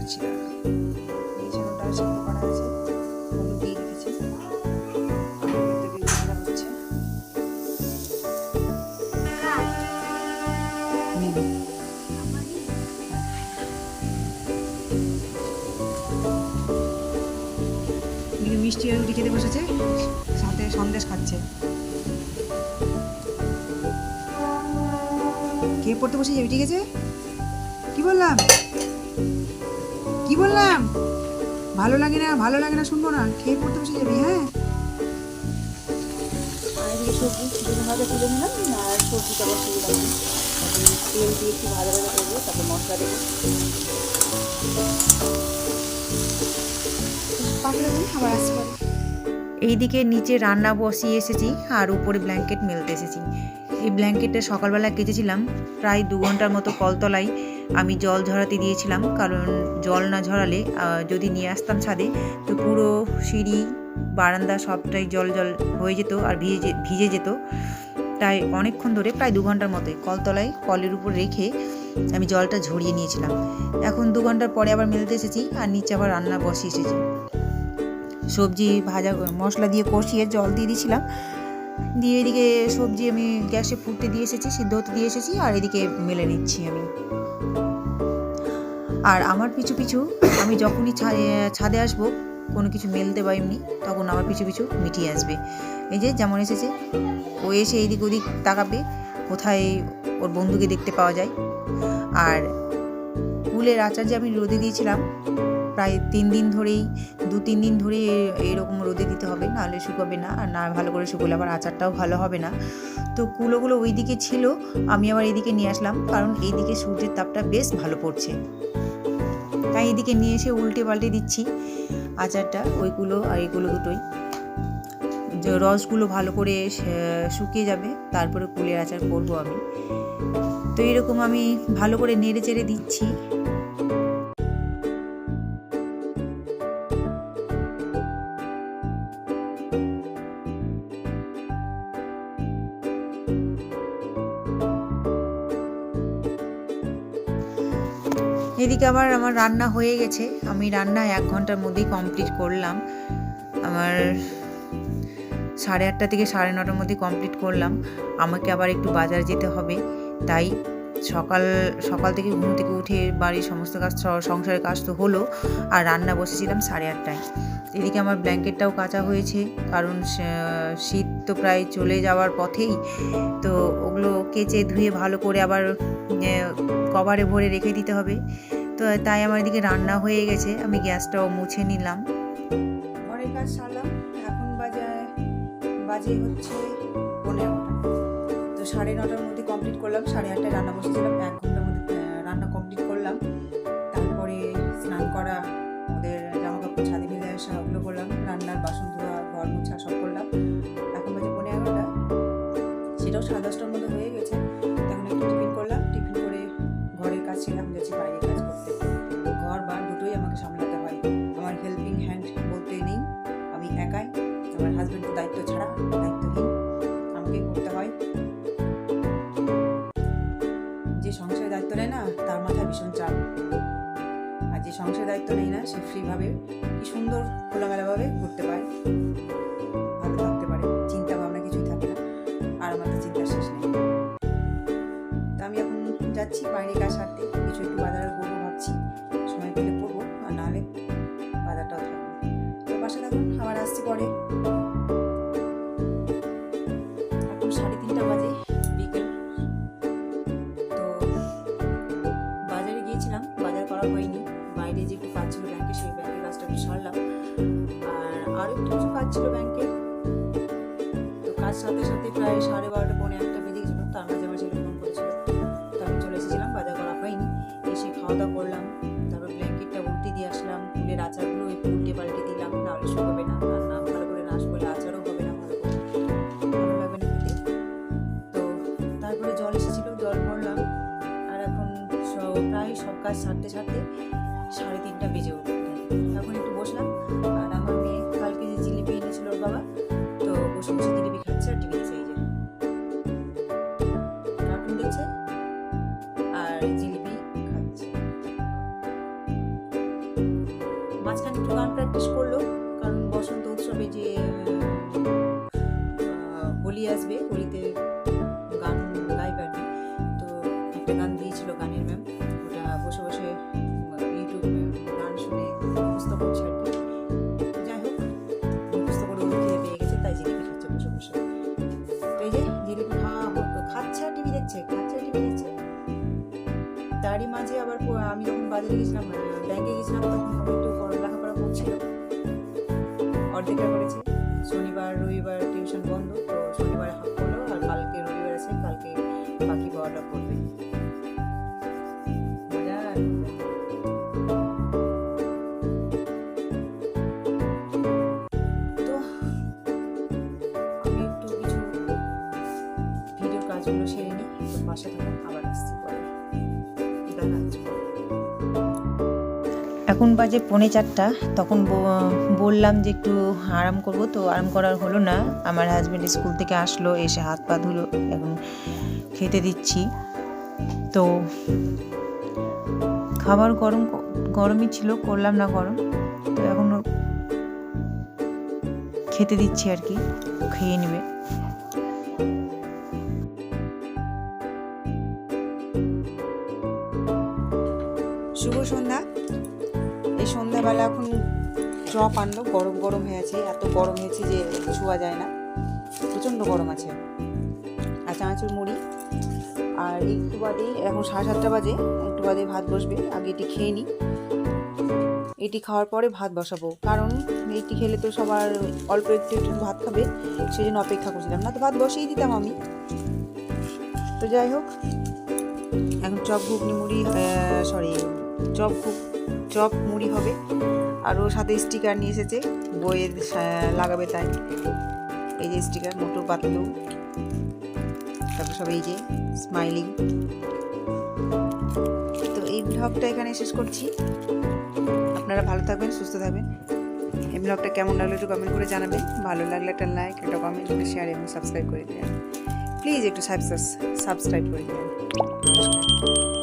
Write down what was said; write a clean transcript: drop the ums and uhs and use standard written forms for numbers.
দিচ্ছি না, নিচে ওটা সিদ্ধ করা আছে, হলুদ দিয়ে রেখেছি, হচ্ছে মিষ্টি আর রুটি খেতে বসেছে, সাথে সন্দেশ খাচ্ছে। কে পড়তে বসে যাবি, ঠিক আছে? কি বললাম কি বললাম? ভালো লাগে না শুনবো না, খেয়ে পড়তে বসে যাবি। হ্যাঁ, আর এদিকে সবজি দুটো ভাজা তুলে নিলাম, আর সবজিটা বসিয়ে দিলাম। তেল দিয়ে একটু ভাজা করবো, তারপর মশলা দেবো। আবার আসতে পারি। এইদিকে নিচে রান্না বসিয়ে এসেছি আর উপরে ব্ল্যাঙ্কেট মেলতে এসেছি। এই ব্ল্যাঙ্কেটটা সকালবেলা কেচেছিলাম, প্রায় 2 ঘন্টার মতো কলতলায় আমি জল ঝরাতে দিয়েছিলাম, কারণ জল না ঝরালে যদি নিয়ে আসতাম ছাদে তো পুরো সিঁড়ি বারান্দা সবটাই জল হয়ে যেত আর ভিজে যেত। তাই অনেকক্ষণ ধরে প্রায় 2 ঘন্টার মতোই কলতলায় কলের উপর রেখে আমি জলটা ঝরিয়ে নিয়েছিলাম। এখন 2 ঘন্টার পরে আবার মেলতে এসেছি আর নিচে আবার রান্না বসিয়ে এসেছি। সবজি ভাজা মশলা দিয়ে কষিয়ে জল দিয়ে দিয়েছিলাম, দিয়ে এদিকে সবজি আমি গ্যাসে ফুটতে দিয়ে এসেছি, সিদ্ধ হতে দিয়ে এসেছি, আর এদিকে মেলে নিচ্ছি আমি। আর আমার পিছু পিছু আমি যখনই ছাদে আসবো কোনো কিছু মেলতে বা এমনি, তখন আমার পিছু পিছু মিটিয়ে আসবে। এই যে যেমন এসেছে, ও এসে এদিক ওদিক তাকাবে কোথায় ওর বন্ধুকে দেখতে পাওয়া যায়। আর কুলের আচার যে আমি রোদে দিয়েছিলাম প্রায় 3 দিন ধরেই, 2-3 দিন ধরে এরকম রোদে দিতে হবে, নাহলে শুকাবে না, আর না ভালো করে শুকোলে আবার আচারটাও ভালো হবে না। তো কুলোগুলো ওই দিকে ছিল, আমি আবার এইদিকে নিয়ে আসলাম, কারণ এইদিকে সূর্যের তাপটা বেশ ভালো পড়ছে, তাই এদিকে নিয়ে এসে উল্টে পাল্টে দিচ্ছি আচারটা। ওইগুলো আর এইগুলো দুটোই রসগুলো ভালো করে শুকিয়ে যাবে, তারপরে কুলের আচার করবো আমি। তো এরকম আমি ভালো করে নেড়ে চেড়ে দিচ্ছি। এদিকে আবার আমার রান্না হয়ে গেছে, আমি রান্না 1 ঘন্টার মধ্যেই কমপ্লিট করলাম। আমার 8:30 থেকে 9:30 মধ্যে কমপ্লিট করলাম। আমাকে আবার একটু বাজার যেতে হবে, তাই সকাল থেকে ঘুম থেকে উঠে বাড়ির সমস্ত কাজ, সংসারের কাজ তো হলো, আর রান্না বসেছিলাম 8:30টায়। এদিকে আমার ব্ল্যাঙ্কেটটাও কাচা হয়েছে, কারণ শীত তো প্রায় চলে যাওয়ার পথেই, তো ওগুলো কেচে ধুয়ে ভালো করে আবার কভারে ভরে রেখে দিতে হবে। তো তাই আমার এদিকে রান্না হয়ে গেছে, আমি গ্যাসটাও মুছে নিলাম, ঘরের কাজ সারলাম। এখন বাজে হচ্ছে 11টা, তো 9:30টার মধ্যে কমপ্লিট করলাম। 8:30টায় রান্না বসেছিলাম, 1 ঘন্টার মধ্যে রান্না কমপ্লিট করলাম। তারপরে স্নান করা, ওদের জামা কাপড় ছাদে মেলে আসা, ওগুলো করলাম, রান্নার বাসন ধোয়া, ঘর মোছা সব করলাম। এখন বাজে 11টা, সেটাও 10:30টার মধ্যে হয়ে গেছে। এখন একটু টিফিন করলাম, টিফিন করে ঘরের কাজ ছিলাম, যাচ্ছি বাইরের কাজ করতে। ঘর বার দুটোই আমাকে সামলাতে হয়, আমার হেল্পিং হ্যান্ড বলতে নেই, আমি একাই। আমার হাজব্যান্ডের দায়িত্ব ছাড়া দায়িত্বহীন আমাকেই করতে হয়। যে সংসারের দায়িত্ব নেয় না তার মাথায় ভীষণ চাপ, আর যে সংসারের দায়িত্ব নেই না সে ফ্রিভাবে কি সুন্দর খোলামেলাভাবে ঘুরতে পারে, ভালো থাকতে পারে, চিন্তা ভাবনা কিছুই থাকে না। আর আমার তো চিন্তার শেষ নেই। তা আমি এখন যাচ্ছি বাইরে কাজ সারতে, কিছু একটু বাজারে করবো ভাবছি, সময় পেলে করবো, আর নাহলে বাজারটাও থাকবে। তো বাসা থাকুন, আবার আসছি পরে। এখন 3:30 বাজে, বিকেল। তো বাজারে গিয়েছিলাম, বাজার করা হয়নি, বাইরে যে একটু কাজ ছিল ব্যাংকে, সেই ব্যাংকের কাজটা একটু সারলাম, আর একটু কিছু কাজ ছিল ব্যাংকে। তো কাজ সাথে সাথে প্রায় 12:30 পৌনে 1টা বেজে গেছিলো। তার মাঝে আমার ছেলে ফোন করেছিল, তো আমি চলে এসেছিলাম, বাজার করা হয়নি। এসে খাওয়া দাওয়া করলাম, তারপর ব্ল্যাঙ্কেটটা উল্টে দিয়ে আসলাম, ফুলের আচারগুলো একটু উল্টে পাল্টে দিলাম, নাহলে শুকাবে না, আর না ভালো করে না শুকোলে আচারও হবে না, ভালো লাগবে না খেতে। তো তারপরে জল এসেছিলো, জল ভরলাম, আর এখন প্রায় সব কাজ সারতে 3:30 বেজে উঠল। এখন একটু বসলাম, আর আমার মেয়ে কালকে যে জিলিপি এনেছিল ওর বাবা, তো বসে বসে জিলিপি খাচ্ছে আর টিভি দেখছে, এই যে কার্টুন দেখছে আর জিলিপি খাচ্ছে। মাঝখানে একটু গান প্র্যাকটিস করলো, কারণ বসন্ত উৎসবে যে হোলি আসবে, হোলিতে গান গাইবে আর কি। তো একটা গান দিয়েছিল গানের ম্যাম, ওটা বসে বসে ইউটিউব গান শুনে মুখস্থ করছে আর কি। যাই হোক, মুখস্থ করে ওর খেয়ে পেয়ে গেছে, তাই জিলিপি খাচ্ছে বসে বসে। তো এই যে জিলিপি খাচ্ছে আর টিভি দেখছে, তারই মাঝে আবার আমি যখন বাজারে গেছিলাম, ব্যাংকে গেছিলাম, তখন আমার একটু লেখাপড়া করছিল, অর্ধেকটা করেছে। শনিবার রবিবার টিউশন বন্ধ, তো শনিবার হাফ করলো, আর কালকে রবিবার আছে, কালকে বাকি পড়াটা করবে। তো আমি একটু কিছু ভিডিও কাজগুলো সেরে নিই, তো পাশে থাকুন, আবার আসছি পরে, দেখা হচ্ছে। এখন বাজে 3:45, তখন বললাম যে একটু আরাম করব, তো আরাম করার হলো না। আমার হাজব্যান্ড স্কুল থেকে আসলো, এসে হাত পা ধুলো, এখন খেতে দিচ্ছি। তো খাবার গরমই ছিল, করলাম না গরম, তো এখন খেতে দিচ্ছি আর কি, খেয়ে নেবে। শুভ সন্ধ্যা। এই সন্ধ্যাবেলা এখন চপ আনলো, গরম গরম হয়ে আছে, এত গরম হয়েছে যে ছোঁয়া যায় না, প্রচণ্ড গরম আছে। আর চানাচুর মুড়ি, আর একটু বাদে, এখন 7:30 বাজে, একটু বাদে ভাত বসবে। আগে এটি খেয়ে নিই, এটি খাওয়ার পরে ভাত বসাবো, কারণ এটি খেলে তো সবার অল্প একটু একটু ভাত খাবে, সেই জন্য অপেক্ষা করছিলাম, না তো ভাত বসিয়ে দিতাম আমি। তো যাই হোক, এখন চপ ঘুগনি মুড়ি, চপ মুড়ি হবে। আর ওর সাথে স্টিকার নিয়ে এসেছে, বইয়ে লাগাবে তাই। এই যে স্টিকার, মোটু পাতলু, তারপর সব এই যে স্মাইলিং। তো এই ব্লগটা এখানে শেষ করছি। আপনারা ভালো থাকবেন, সুস্থ থাকবেন। এই ব্লগটা কেমন লাগলো একটু কমেন্ট করে জানাবেন। ভালো লাগলে একটা লাইক, একটা কমেন্ট, একটা শেয়ার এবং সাবস্ক্রাইব করে দেবেন। প্লিজ একটু সাবস্ক্রাইব করে দেবেন। নমস্কার।